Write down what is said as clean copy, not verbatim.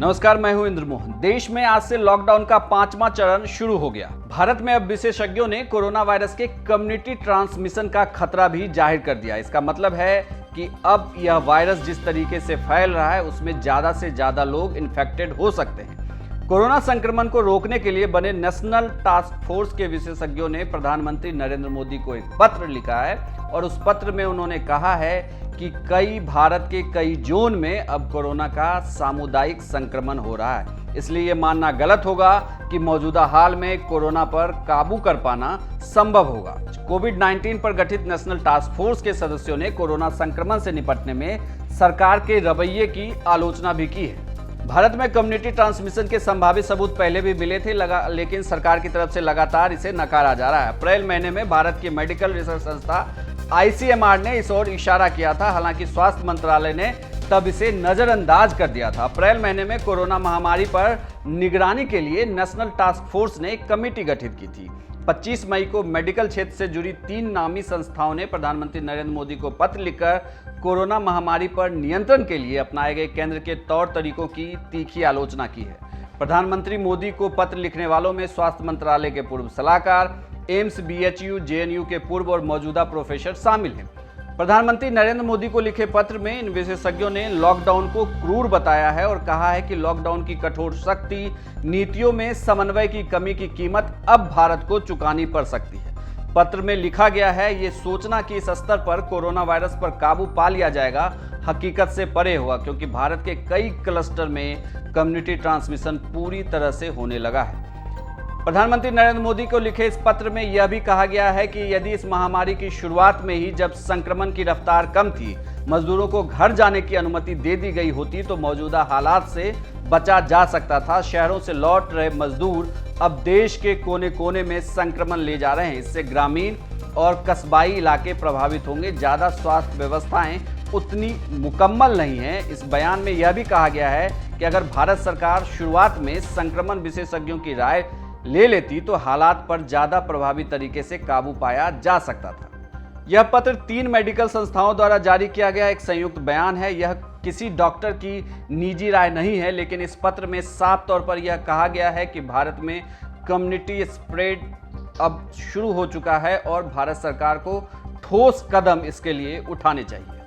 नमस्कार, मैं हूं इंद्र मोहन। देश में आज से लॉकडाउन का 5वां चरण शुरू हो गया। भारत में अब विशेषज्ञों ने कोरोना वायरस के कम्युनिटी ट्रांसमिशन का खतरा भी जाहिर कर दिया। इसका मतलब है कि अब यह वायरस जिस तरीके से फैल रहा है उसमें ज्यादा से ज्यादा लोग इन्फेक्टेड हो सकते हैं। कोरोना संक्रमण को रोकने के लिए बने नेशनल टास्क फोर्स के विशेषज्ञों ने प्रधानमंत्री नरेंद्र मोदी को एक पत्र लिखा है और उस पत्र में उन्होंने कहा है कि भारत के कई जोन में अब कोरोना का सामुदायिक संक्रमण हो रहा है। इसलिए यह मानना गलत होगा कि मौजूदा हाल में कोरोना पर काबू कर पाना संभव होगा। कोविड-19 पर गठित नेशनल टास्क फोर्स के सदस्यों ने कोरोना संक्रमण से निपटने में सरकार के रवैये की आलोचना भी की है। भारत में कम्युनिटी ट्रांसमिशन के संभावित सबूत पहले भी मिले थे, लेकिन सरकार की तरफ से लगातार इसे नकारा जा रहा है। अप्रैल महीने में भारत की मेडिकल रिसर्च संस्था ICMR ने इस ओर इशारा किया था, हालांकि स्वास्थ्य मंत्रालय ने तब इसे नजरअंदाज कर दिया था। अप्रैल महीने में कोरोना महामारी पर निगरानी के लिए नेशनल टास्क फोर्स ने एक कमेटी गठित की थी। 25 मई को मेडिकल क्षेत्र से जुड़ी 3 नामी संस्थाओं ने प्रधानमंत्री नरेंद्र मोदी को पत्र लिखकर कोरोना महामारी पर नियंत्रण के लिए अपनाए गए केंद्र के तौर तरीकों की तीखी आलोचना की है। प्रधानमंत्री मोदी को पत्र लिखने वालों में स्वास्थ्य मंत्रालय के पूर्व सलाहकार, एम्स, BHU, JNU के पूर्व और मौजूदा प्रोफेसर शामिल हैं। प्रधानमंत्री नरेंद्र मोदी को लिखे पत्र में इन विशेषज्ञों ने लॉकडाउन को क्रूर बताया है और कहा है कि लॉकडाउन की कठोर सख्ती, नीतियों में समन्वय की कमी की कीमत अब भारत को चुकानी पड़ सकती है। पत्र में लिखा गया है, ये सोचना कि इस स्तर पर कोरोना वायरस पर काबू पा लिया जाएगा हकीकत से परे हुआ, क्योंकि भारत के कई क्लस्टर में कम्युनिटी ट्रांसमिशन पूरी तरह से होने लगा है। प्रधानमंत्री नरेंद्र मोदी को लिखे इस पत्र में यह भी कहा गया है कि यदि इस महामारी की शुरुआत में ही जब संक्रमण की रफ्तार कम थी, मजदूरों को घर जाने की अनुमति दे दी गई होती तो मौजूदा हालात से बचा जा सकता था। शहरों से लौट रहे मजदूर अब देश के कोने कोने में संक्रमण ले जा रहे हैं। इससे ग्रामीण और कस्बाई इलाके प्रभावित होंगे। ज्यादा स्वास्थ्य व्यवस्थाएं उतनी मुकम्मल नहीं है। इस बयान में यह भी कहा गया है कि अगर भारत सरकार शुरुआत में संक्रमण विशेषज्ञों की राय ले लेती तो हालात पर ज्यादा प्रभावी तरीके से काबू पाया जा सकता था। यह पत्र 3 मेडिकल संस्थाओं द्वारा जारी किया गया एक संयुक्त बयान है। यह किसी डॉक्टर की निजी राय नहीं है, लेकिन इस पत्र में साफ तौर पर यह कहा गया है कि भारत में कम्युनिटी स्प्रेड अब शुरू हो चुका है और भारत सरकार को ठोस कदम इसके लिए उठाने चाहिए।